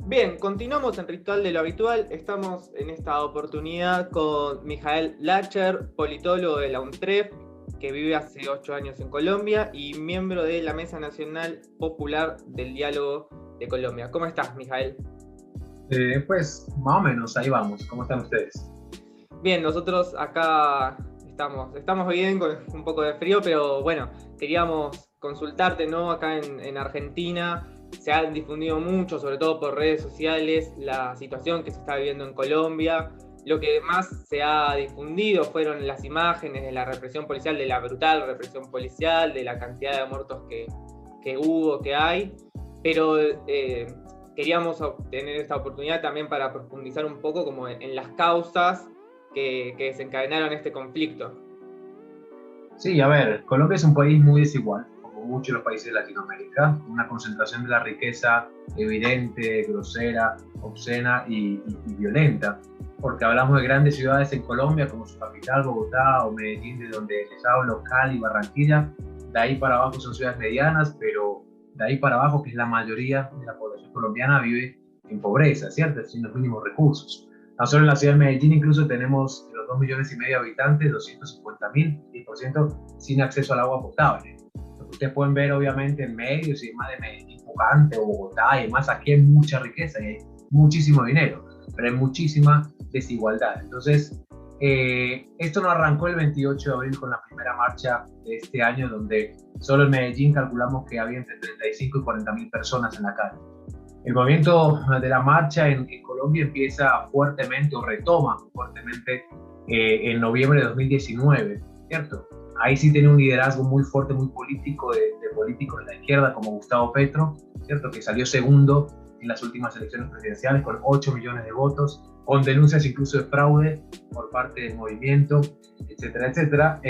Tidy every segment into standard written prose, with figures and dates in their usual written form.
Bien, continuamos en Ritual de lo Habitual. Estamos en esta oportunidad con Mijael Lacher, politólogo de la UNTREF, que vive hace 8 años en Colombia y miembro de la Mesa Nacional Popular del Diálogo de Colombia. ¿Cómo estás, Mijael? Pues más o menos, ahí vamos. ¿Cómo están ustedes? Bien, nosotros acá estamos bien con un poco de frío, pero bueno, queríamos consultarte, ¿no? Acá en Argentina se han difundido mucho, sobre todo por redes sociales, la situación que se está viviendo en Colombia. Lo que más se ha difundido fueron las imágenes de la represión policial, de la brutal represión policial, de la cantidad de muertos que hubo, que hay, pero queríamos obtener esta oportunidad también para profundizar un poco como en las causas que desencadenaron este conflicto. Sí, a ver, Colombia es un país muy desigual, como muchos de los países de Latinoamérica, una concentración de la riqueza evidente, grosera, obscena y violenta, porque hablamos de grandes ciudades en Colombia, como su capital, Bogotá, o Medellín, de donde les hablo, Cali, Barranquilla. De ahí para abajo son ciudades medianas, pero de ahí para abajo, que es la mayoría de la población colombiana, vive en pobreza, ¿cierto? Sin los mínimos recursos. Tan solo en la ciudad de Medellín incluso tenemos de los 2,5 millones de habitantes, 250.000, 10% sin acceso al agua potable. Lo que ustedes pueden ver obviamente en medios y demás de Medellín, Pocante o Bogotá y demás, aquí hay mucha riqueza y hay muchísimo dinero, pero hay muchísima desigualdad. Entonces, esto no arrancó el 28 de abril con la primera marcha de este año, donde solo en Medellín calculamos que había entre 35 y 40.000 personas en la calle. El movimiento de la marcha en Colombia empieza fuertemente o retoma fuertemente en noviembre de 2019, ¿cierto? Ahí sí tiene un liderazgo muy fuerte, muy político, de políticos de la izquierda como Gustavo Petro, ¿cierto? Que salió segundo en las últimas elecciones presidenciales con 8 millones de votos, con denuncias incluso de fraude por parte del movimiento, etcétera, etcétera.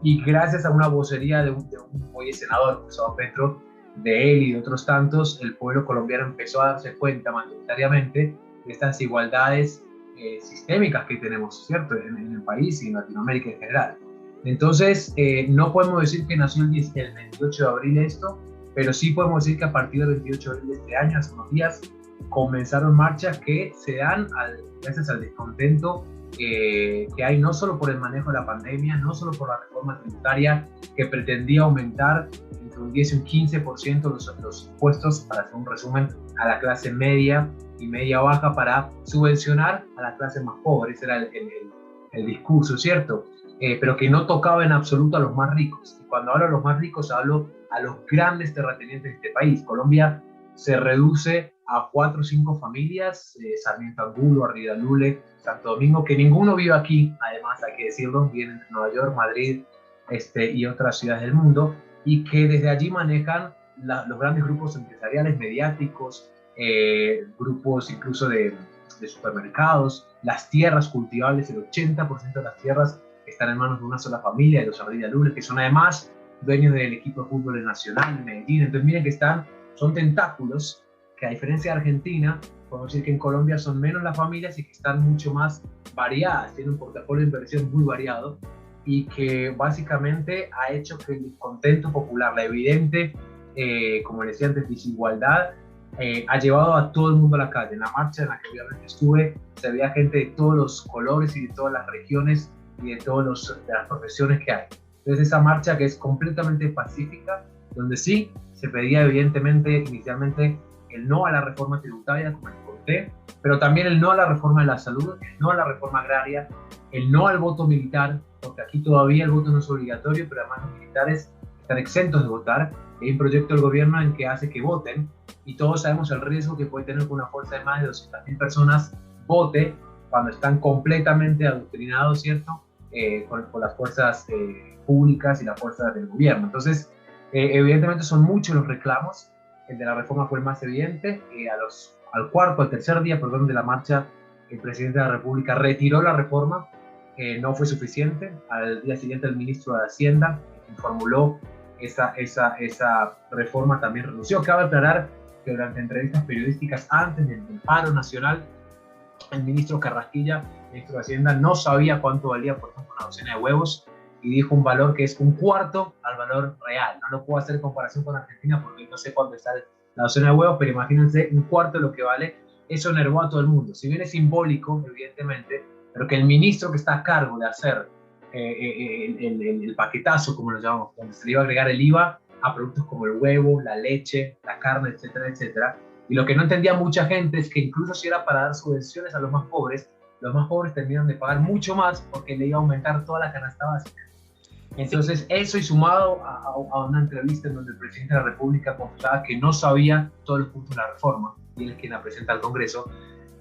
Y gracias a una vocería de un hoy senador, Gustavo Petro, de él y de otros tantos, el pueblo colombiano empezó a darse cuenta mayoritariamente de estas desigualdades sistémicas que tenemos, ¿cierto?, en el país y en Latinoamérica en general. Entonces, no podemos decir que nació el 28 de abril esto, pero sí podemos decir que a partir del 28 de abril de este año, hace unos días, comenzaron marchas que se dan gracias al descontento que hay no solo por el manejo de la pandemia, no solo por la reforma tributaria que pretendía aumentar entre un 10 y un 15% los impuestos, para hacer un resumen, a la clase media y media baja para subvencionar a la clase más pobre. Ese era el discurso, ¿cierto? Pero que no tocaba en absoluto a los más ricos. Y cuando hablo de los más ricos, hablo a los grandes terratenientes de este país. Colombia se reduce a 4 o 5 familias, Sarmiento Angulo, Arriba Lule, Santo Domingo, que ninguno vive aquí, además hay que decirlo, vienen entre Nueva York, Madrid y otras ciudades del mundo, y que desde allí manejan los grandes grupos empresariales, mediáticos, grupos incluso de supermercados, las tierras cultivables, el 80% de las tierras están en manos de una sola familia, de los Arriba Lule, que son además dueños del equipo de fútbol nacional de Medellín. Entonces miren que son tentáculos que, a diferencia de Argentina, podemos decir que en Colombia son menos las familias y que están mucho más variadas, tienen un portafolio de inversión muy variado y que básicamente ha hecho que el descontento popular, la evidente, como decía antes, desigualdad, ha llevado a todo el mundo a la calle. En la marcha en la que obviamente estuve, se veía gente de todos los colores y de todas las regiones y de todas las profesiones que hay. Entonces esa marcha, que es completamente pacífica, donde sí se pedía evidentemente inicialmente el no a la reforma tributaria, como les conté, pero también el no a la reforma de la salud, el no a la reforma agraria, el no al voto militar, porque aquí todavía el voto no es obligatorio, pero además los militares están exentos de votar. Hay un proyecto del gobierno en que hace que voten, y todos sabemos el riesgo que puede tener que una fuerza de más de 200.000 personas vote cuando están completamente adoctrinados, ¿cierto?, con las fuerzas públicas y las fuerzas del gobierno. Entonces, evidentemente son muchos los reclamos. El de la reforma fue el más evidente. Al tercer día, perdón, de la marcha, el presidente de la República retiró la reforma. No fue suficiente. Al día siguiente, el ministro de Hacienda, quien formuló esa reforma, también renunció. Cabe aclarar que durante entrevistas periodísticas antes del paro nacional, el ministro Carrasquilla, ministro de Hacienda, no sabía cuánto valía, por ejemplo, una docena de huevos, y dijo un valor que es un cuarto al valor real. No lo puedo hacer en comparación con Argentina porque no sé cuánto está la docena de huevos, pero imagínense un cuarto de lo que vale. Eso enervó a todo el mundo. Si bien es simbólico, evidentemente, pero que el ministro que está a cargo de hacer el paquetazo, como lo llamamos, donde se le iba a agregar el IVA a productos como el huevo, la leche, la carne, etcétera, etcétera. Y lo que no entendía mucha gente es que incluso si era para dar subvenciones a los más pobres terminan de pagar mucho más porque le iba a aumentar toda la canasta básica. Entonces, eso y sumado a una entrevista en donde el presidente de la República confesaba que no sabía todos los puntos de la reforma, y él es quien la presenta al Congreso,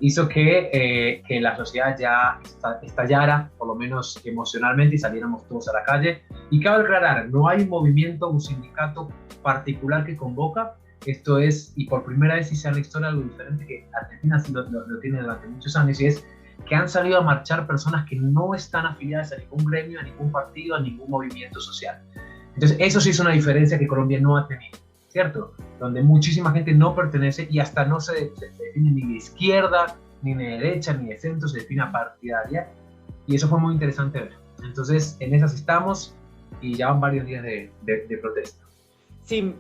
hizo que la sociedad ya estallara, por lo menos emocionalmente, y saliéramos todos a la calle. Y cabe aclarar, no hay un movimiento, un sindicato particular que convoca. Esto es, y por primera vez hice en la historia algo diferente, que Argentina sí lo tiene durante muchos años, y es que han salido a marchar personas que no están afiliadas a ningún gremio, a ningún partido, a ningún movimiento social. Entonces, eso sí es una diferencia que Colombia no ha tenido, ¿cierto? Donde muchísima gente no pertenece y hasta no se define ni de izquierda, ni de derecha, ni de centro, se define partidaria. Y eso fue muy interesante ver. Entonces, en esas estamos y ya van varios días de protesta. Sí,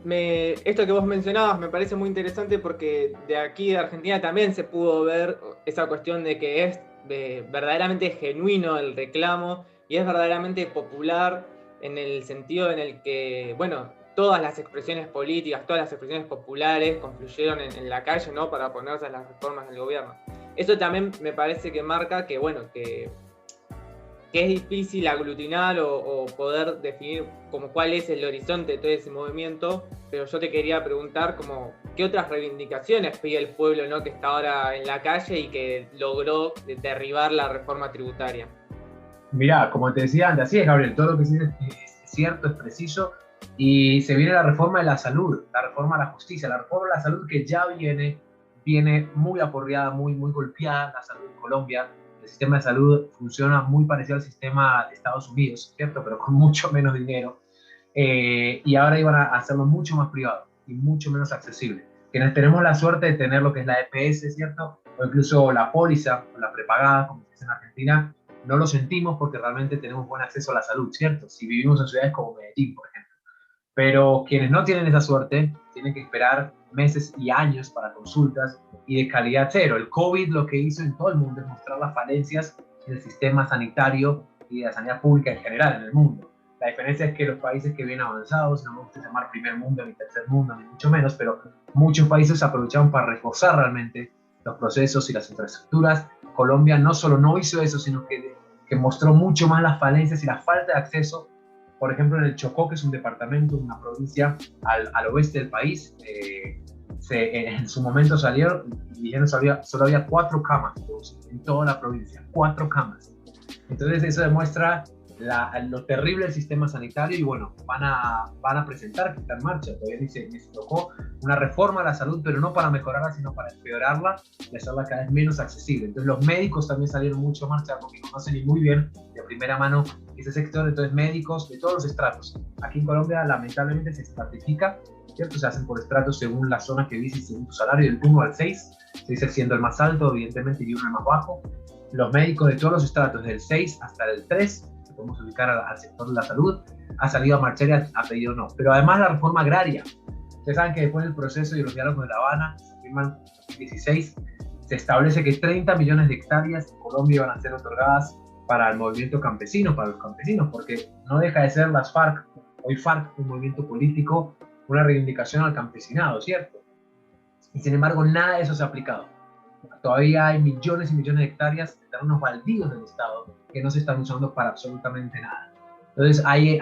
esto que vos mencionabas me parece muy interesante porque de aquí de Argentina también se pudo ver esa cuestión de que es verdaderamente genuino el reclamo y es verdaderamente popular en el sentido en el que, bueno, todas las expresiones políticas, todas las expresiones populares confluyeron en la calle, ¿no?, para oponerse a las reformas del gobierno. Eso también me parece que marca que, bueno, que es difícil aglutinar o poder definir como cuál es el horizonte de todo ese movimiento, pero yo te quería preguntar como qué otras reivindicaciones pide el pueblo, ¿no?, que está ahora en la calle y que logró derribar la reforma tributaria. Mirá, como te decía antes, así es, Gabriel, todo lo que dices es cierto, es preciso, y se viene la reforma de la salud, la reforma de la justicia, la reforma de la salud que ya viene muy aporreada, muy golpeada la salud en Colombia. El sistema de salud funciona muy parecido al sistema de Estados Unidos, ¿cierto? Pero con mucho menos dinero. Y ahora iban a hacerlo mucho más privado y mucho menos accesible. Quienes tenemos la suerte de tener lo que es la EPS, ¿cierto? O incluso la póliza, o la prepagada, como se dice en Argentina, no lo sentimos porque realmente tenemos buen acceso a la salud, ¿cierto? Si vivimos en ciudades como Medellín, por ejemplo. Pero quienes no tienen esa suerte tienen que esperar meses y años para consultas y de calidad cero. El COVID lo que hizo en todo el mundo es mostrar las falencias del sistema sanitario y de la sanidad pública en general en el mundo. La diferencia es que los países que vienen avanzados, no me gusta llamar primer mundo ni tercer mundo, ni mucho menos, pero muchos países aprovecharon para reforzar realmente los procesos y las infraestructuras. Colombia no solo no hizo eso, sino que mostró mucho más las falencias y la falta de acceso. Por ejemplo, en el Chocó, que es un departamento, una provincia al oeste del país, en su momento salieron y dijeron que solo había 4 camas en toda la provincia, 4 camas. Entonces eso demuestra lo terrible del sistema sanitario y bueno, van a presentar que está en marcha. Todavía dice, me tocó una reforma a la salud, pero no para mejorarla, sino para empeorarla y hacerla cada vez menos accesible. Entonces los médicos también salieron mucho a marcha porque conocen y muy bien de primera mano ese sector. Entonces médicos de todos los estratos. Aquí en Colombia lamentablemente se estratifica, ¿cierto? Se hacen por estratos según la zona que vives y según tu salario, del 1 al 6, 6 siendo el más alto, evidentemente, y 1 el más bajo. Los médicos de todos los estratos, del 6 hasta el 3, que podemos ubicar al sector de la salud, ha salido a marchar y ha pedido no. Pero además la reforma agraria. Ustedes saben que después del proceso y los diálogos de La Habana, se firman en 2016, se establece que 30 millones de hectáreas en Colombia van a ser otorgadas para el movimiento campesino, para los campesinos, porque no deja de ser las FARC, hoy FARC, un movimiento político, una reivindicación al campesinado, ¿cierto? Y sin embargo, nada de eso se ha aplicado. Todavía hay millones y millones de hectáreas de terrenos baldíos del Estado que no se están usando para absolutamente nada. Entonces, hay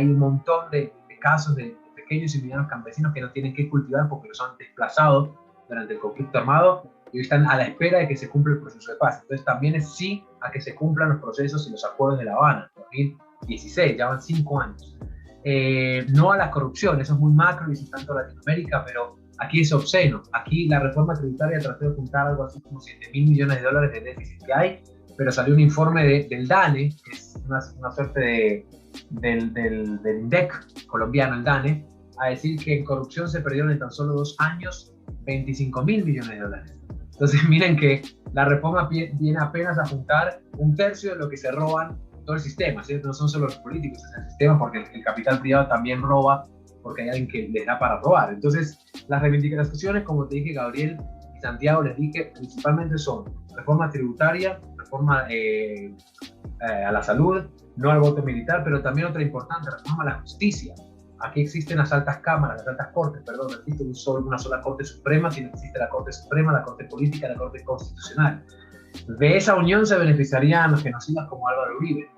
un montón de casos de pequeños y medianos campesinos que no tienen que cultivar porque los han desplazado durante el conflicto armado y hoy están a la espera de que se cumpla el proceso de paz. Entonces, también es sí a que se cumplan los procesos y los acuerdos de La Habana, 2016, ya van 5 años. No a la corrupción, eso es muy macro y eso está en toda Latinoamérica, pero aquí es obsceno. Aquí la reforma tributaria trató de juntar algo así como $7.000 millones de déficit que hay, pero salió un informe del DANE, que es una suerte del INDEC colombiano, el DANE, a decir que en corrupción se perdieron en tan solo 2 años $25.000 millones. Entonces miren que la reforma viene apenas a juntar 1/3 de lo que se roban todo el sistema, ¿cierto? No son solo los políticos, es el sistema, porque el capital privado también roba porque hay alguien que les da para robar. Entonces, las reivindicaciones, como te dije, Gabriel y Santiago, les dije, principalmente son reforma tributaria, reforma a la salud, no al voto militar, pero también otra importante, reforma a la justicia. Aquí existen las altas cámaras, las altas cortes, perdón, no existe una sola Corte Suprema, sino existe la Corte Suprema, la Corte Política, la Corte Constitucional. De esa unión se beneficiarían los genocidas como Álvaro Uribe,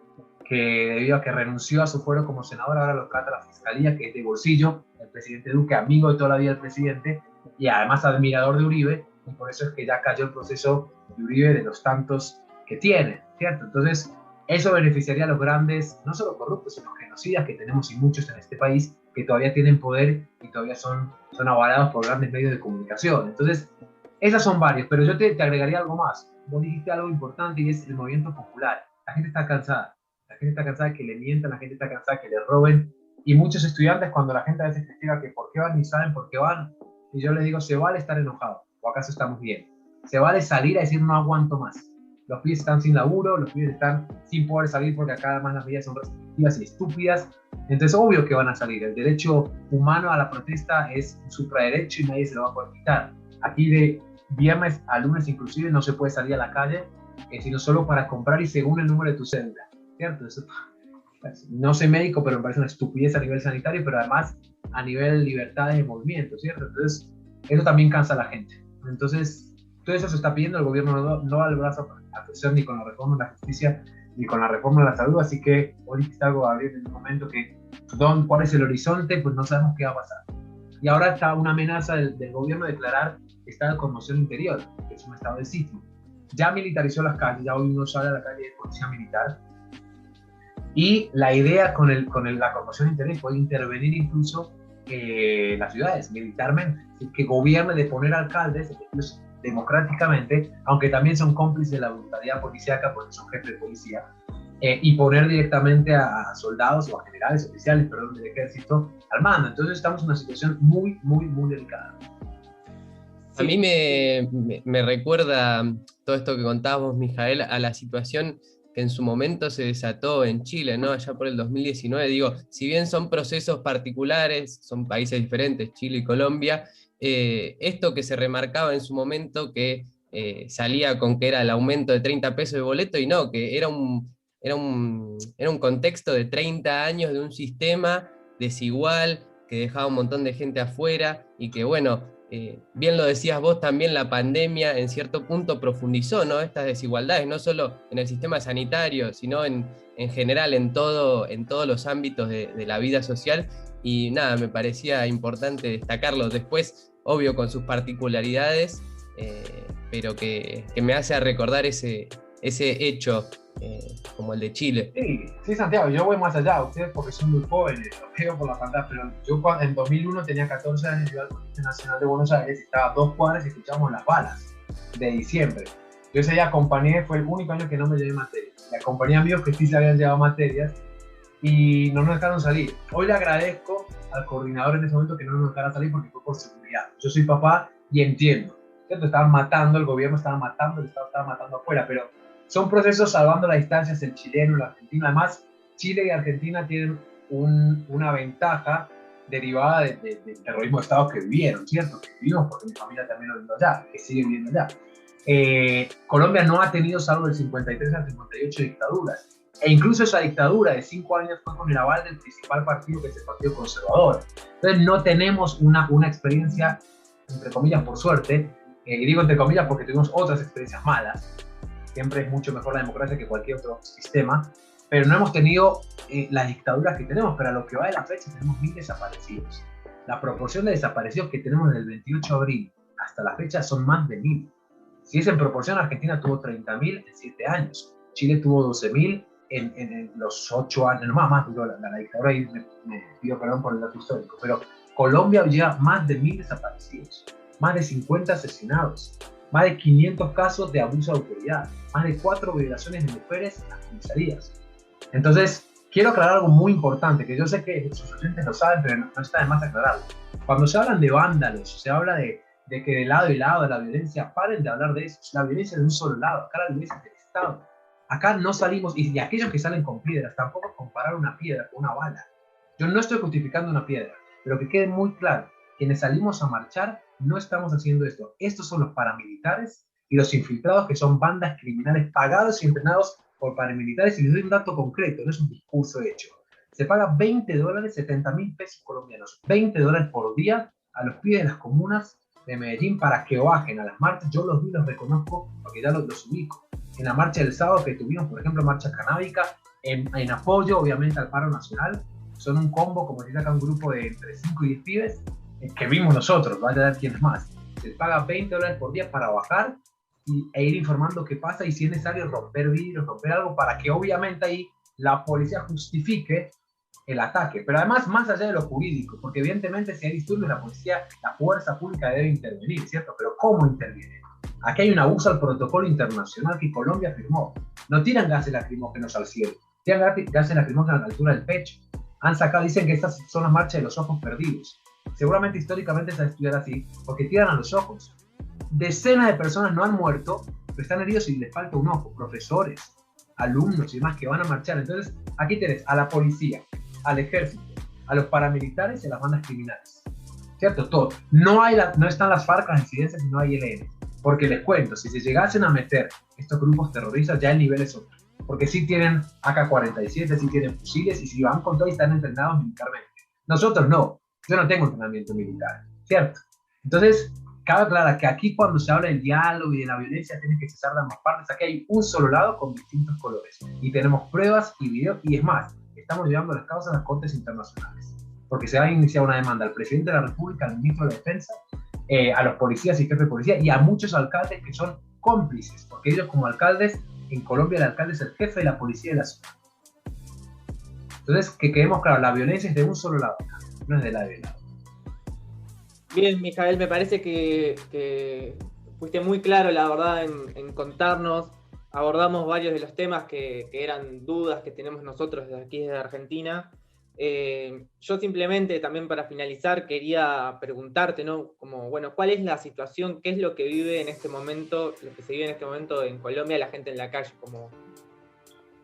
que debido a que renunció a su fuero como senador, ahora lo trata la Fiscalía, que es de bolsillo, el presidente Duque, amigo de toda la vida del presidente, y además admirador de Uribe, y por eso es que ya cayó el proceso de Uribe de los tantos que tiene, ¿cierto? Entonces, eso beneficiaría a los grandes, no solo corruptos, sino genocidas que tenemos y muchos en este país, que todavía tienen poder y todavía son avalados por grandes medios de comunicación. Entonces, esas son varias, pero yo te agregaría algo más. Vos dijiste algo importante y es el movimiento popular. La gente está cansada. La gente está cansada de que le mientan, la gente está cansada de que le roben. Y muchos estudiantes, cuando la gente a veces critica que por qué van ni saben por qué van, y yo les digo, se vale estar enojado, o acaso estamos bien. Se vale salir a decir no aguanto más. Los pibes están sin laburo, los pibes están sin poder salir porque acá además las medidas son restrictivas y estúpidas. Entonces, obvio que van a salir. El derecho humano a la protesta es un supraderecho y nadie se lo va a poder quitar. Aquí de viernes a lunes inclusive no se puede salir a la calle, sino solo para comprar y según el número de tu cédula, ¿cierto? Eso, no soy médico, pero me parece una estupidez a nivel sanitario, pero además a nivel libertades de movimiento, ¿cierto? Entonces, eso también cansa a la gente. Entonces, todo eso se está pidiendo, el gobierno no da el brazo a torcer ni con la reforma de la justicia ni con la reforma de la salud, así que hoy está algo a abrir en un momento que, ¿cuál es el horizonte? Pues no sabemos qué va a pasar. Y ahora está una amenaza del gobierno de declarar estado de conmoción interior, que es un estado de sitio. Ya militarizó las calles, ya hoy uno sale a la calle de policía militar. Y la idea con la conmoción interior puede intervenir incluso las ciudades militarmente, que gobierne de poner alcaldes democráticamente, aunque también son cómplices de la brutalidad policíaca porque son jefes de policía, y poner directamente a soldados o a generales oficiales, perdón, del ejército al mando. Entonces estamos en una situación muy, muy, muy delicada. A mí me recuerda todo esto que contabas, Mijael, a la situación que en su momento se desató en Chile, ¿no? Allá por el 2019. Digo, si bien son procesos particulares, son países diferentes, Chile y Colombia, esto que se remarcaba en su momento, que salía con que era el aumento de 30 pesos de boleto, y no, que era un contexto de 30 años de un sistema desigual, que dejaba un montón de gente afuera, y que bueno, bien lo decías vos también, la pandemia en cierto punto profundizó, ¿no?, estas desigualdades, no solo en el sistema sanitario, sino en general en todos los ámbitos de la vida social, y nada, me parecía importante destacarlo. Después, obvio, con sus particularidades, pero que me hace recordar ese hecho, como el de Chile. Sí, Santiago, yo voy más allá, ustedes porque son muy jóvenes, lo veo por la pantalla, pero yo en 2001 tenía 14 años, iba al Colegio Nacional de Buenos Aires, estaba a 2 cuadras y escuchábamos las balas de diciembre. Yo ese día acompañé, fue el único año que no me llevé materias, y acompañé a amigos que sí se habían llevado materias y no nos dejaron salir. Hoy le agradezco al coordinador en ese momento que no nos dejara salir porque fue por seguridad. Yo soy papá y entiendo, ¿cierto? Estaban matando, el gobierno estaba matando, el Estado estaba matando afuera, pero son procesos salvando las distancias, el chileno, el argentino. Además, Chile y Argentina tienen una ventaja derivada del terrorismo de Estado que vivieron, ¿cierto? Que vivimos porque mi familia también lo vivió allá, que sigue viviendo allá. Colombia no ha tenido, salvo del 53 al 58, dictaduras. E incluso esa dictadura de 5 años fue con el aval del principal partido, que es el Partido Conservador. Entonces no tenemos una experiencia, entre comillas, por suerte, y digo entre comillas porque tuvimos otras experiencias malas. Siempre es mucho mejor la democracia que cualquier otro sistema, pero no hemos tenido las dictaduras que tenemos, pero a lo que va de la fecha tenemos 1000 desaparecidos. La proporción de desaparecidos que tenemos desde el 28 de abril hasta la fecha son más de 1000. Si es en proporción, Argentina tuvo 30.000 en 7 años, Chile tuvo 12.000 en los 8 años, no más digo, la dictadura, y me pido perdón por el dato histórico, pero Colombia lleva más de 1000 desaparecidos, más de 50 asesinados, más de 500 casos de abuso de autoridad, más de 4 violaciones de mujeres en las comisarías. Entonces, quiero aclarar algo muy importante, que yo sé que sus oyentes lo saben, pero no está de más aclararlo. Cuando se hablan de vándalos, se habla de que de lado y lado de la violencia, paren de hablar de eso. La violencia es de un solo lado, acá la violencia es del Estado. Acá no salimos, y aquellos que salen con piedras, tampoco comparar una piedra con una bala. Yo no estoy justificando una piedra, pero que quede muy claro, quienes salimos a marchar no estamos haciendo esto. Estos son los paramilitares y los infiltrados, que son bandas criminales pagados y entrenados por paramilitares. Y les doy un dato concreto, no es un discurso hecho. Se paga $20, 70.000 pesos colombianos, $20 por día a los pibes de las comunas de Medellín para que bajen a las marchas. Yo los vi, los reconozco, porque ya los ubico. En la marcha del sábado que tuvimos, por ejemplo, marcha canábica, en apoyo, obviamente, al paro nacional, son un combo, como dice acá, un grupo de entre 5 y 10 pibes, que vimos nosotros, vaya a ver quién es más. Se paga $20 por día para bajar e ir informando qué pasa, y si es necesario romper vidrios, romper algo, para que obviamente ahí la policía justifique el ataque. Pero además, más allá de lo jurídico, porque evidentemente si hay disturbios, la policía, la fuerza pública debe intervenir, ¿cierto? Pero ¿cómo interviene? Aquí hay un abuso al protocolo internacional que Colombia firmó. No tiran gases lacrimógenos al cielo, tiran gases lacrimógenos a la altura del pecho. Han sacado, dicen que estas son las marchas de los ojos perdidos. Seguramente históricamente se ha estudiado así, porque tiran a los ojos. Decenas de personas no han muerto, pero están heridos y les falta un ojo. Profesores, alumnos y demás que van a marchar. Entonces, aquí tenés a la policía, al ejército, a los paramilitares y a las bandas criminales. ¿Cierto? Todo. No están las FARC, las incidencias, y no hay ELN. Porque les cuento, si se llegasen a meter estos grupos terroristas, ya el nivel es otro. Porque sí tienen AK-47, sí tienen fusiles, y si van con todo y están entrenados militarmente. Nosotros no. Yo no tengo entrenamiento militar, ¿cierto? Entonces, cabe aclarar que aquí, cuando se habla del diálogo y de la violencia, tiene que cesar de ambas partes. Aquí hay un solo lado con distintos colores. Y tenemos pruebas y videos, y es más, estamos llevando las causas a las cortes internacionales. Porque se va a iniciar una demanda al presidente de la República, al ministro de la Defensa, a los policías y jefes de policía, y a muchos alcaldes que son cómplices, porque ellos, como alcaldes, en Colombia el alcalde es el jefe de la policía de la ciudad. Entonces, que quedemos claros, la violencia es de un solo lado, no es de lado. Bien, Mijael, me parece que fuiste muy claro, la verdad, en contarnos. Abordamos varios de los temas que eran dudas que tenemos nosotros desde aquí, desde Argentina. Yo simplemente, también para finalizar, quería preguntarte, ¿no? Como, bueno, ¿cuál es la situación? ¿Qué es lo que vive en este momento, lo que se vive en este momento en Colombia, la gente en la calle? Como,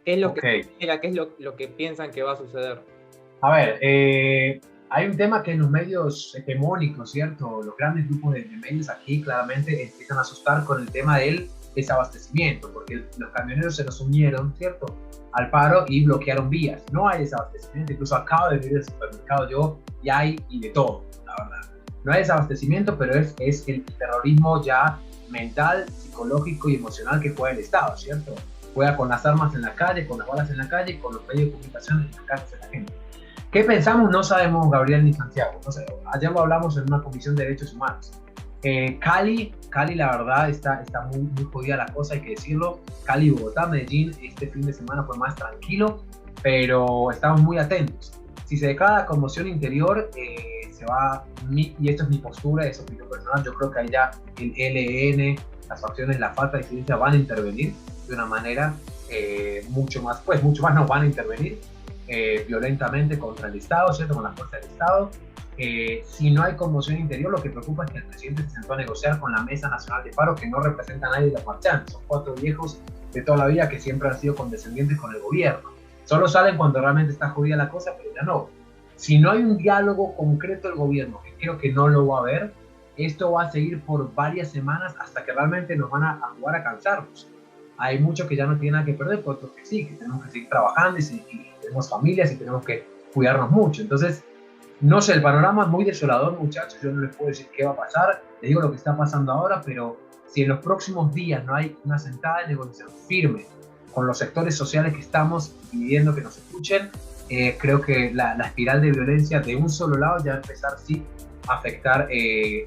¿qué es lo que se espera? ¿Qué es lo que piensan que va a suceder? A ver, hay un tema que en los medios hegemónicos, ¿cierto? Los grandes grupos de medios aquí claramente empiezan a asustar con el tema del desabastecimiento, porque los camioneros se nos unieron, ¿cierto?, al paro y bloquearon vías. No hay desabastecimiento, incluso acabo de venir al supermercado yo, y hay y de todo, la verdad. No hay desabastecimiento, pero es el terrorismo ya mental, psicológico y emocional que juega el Estado, ¿cierto? Juega con las armas en la calle, con las balas en la calle, con los medios de comunicación en las casas de la gente. ¿Qué pensamos? No sabemos, Gabriel ni Santiago. No sé, ayer lo hablamos en una comisión de derechos humanos. Cali, la verdad, está muy, muy jodida la cosa, hay que decirlo. Cali, Bogotá, Medellín, este fin de semana fue más tranquilo, pero estamos muy atentos. Si se declara conmoción interior, se va, y esto es mi postura, es opinión personal, yo creo que ahí ya el ELN, las facciones, la falta de incidencia van a intervenir de una manera mucho más, no van a intervenir violentamente contra el Estado, ¿cierto?, con la fuerza del Estado. Si no hay conmoción interior, lo que preocupa es que el presidente se sentó a negociar con la Mesa Nacional de Paro, que no representa a nadie de los marchantes. Son 4 viejos de toda la vida que siempre han sido condescendientes con el gobierno. Solo salen cuando realmente está jodida la cosa, pero ya no. Si no hay un diálogo concreto del gobierno, que creo que no lo va a haber, esto va a seguir por varias semanas hasta que realmente nos van a jugar a cansarnos. Hay muchos que ya no tienen nada que perder, pero otros que sí, que tenemos que seguir trabajando y tenemos familias y tenemos que cuidarnos mucho. Entonces, no sé, el panorama es muy desolador, muchachos. Yo no les puedo decir qué va a pasar. Les digo lo que está pasando ahora, pero si en los próximos días no hay una sentada de negociación firme con los sectores sociales que estamos pidiendo que nos escuchen, creo que la espiral de violencia de un solo lado ya va a empezar, sí, a afectar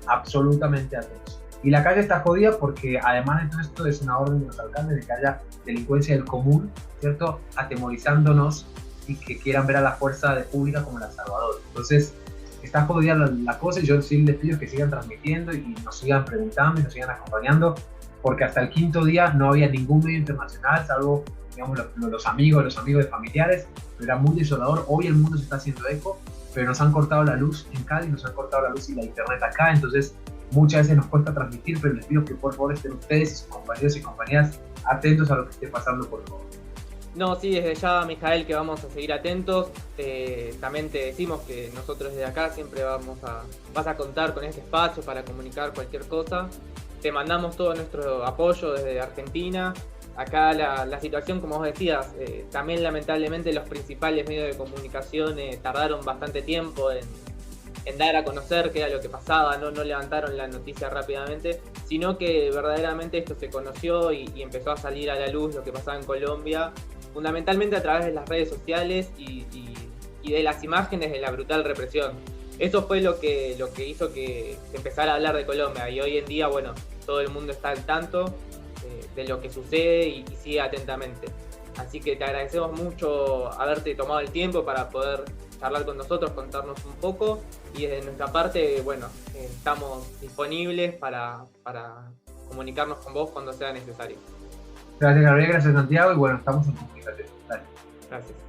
absolutamente a todos. Y la calle está jodida porque, además de todo esto, es una orden de los alcaldes de que haya delincuencia del común, ¿cierto?, atemorizándonos, y que quieran ver a la fuerza pública como la salvadora. Entonces, está jodida la cosa, y yo sí les pido que sigan transmitiendo y nos sigan preguntando y nos sigan acompañando, porque hasta el 5.º día no había ningún medio internacional, salvo, digamos, los amigos de familiares, pero era muy desolador. Hoy el mundo se está haciendo eco, pero nos han cortado la luz en Cali, nos han cortado la luz y la internet acá, entonces muchas veces nos cuesta transmitir, pero les pido que por favor estén ustedes y sus compañeros y compañeras atentos a lo que esté pasando, por favor. No, sí, desde ya, Mijael, que vamos a seguir atentos. También te decimos que nosotros desde acá siempre vas a contar con este espacio para comunicar cualquier cosa. Te mandamos todo nuestro apoyo desde Argentina. Acá la situación, como vos decías, también lamentablemente los principales medios de comunicación tardaron bastante tiempo en dar a conocer qué era lo que pasaba, no levantaron la noticia rápidamente, sino que verdaderamente esto se conoció y empezó a salir a la luz lo que pasaba en Colombia, fundamentalmente a través de las redes sociales y de las imágenes de la brutal represión. Eso fue lo que hizo que se empezara a hablar de Colombia, y hoy en día, bueno, todo el mundo está al tanto de lo que sucede y sigue atentamente. Así que te agradecemos mucho haberte tomado el tiempo para poder charlar con nosotros, contarnos un poco, y desde nuestra parte, bueno, estamos disponibles para comunicarnos con vos cuando sea necesario. Gracias, Gabriel, gracias, Santiago, y bueno, estamos en comunicación. Dale. Gracias.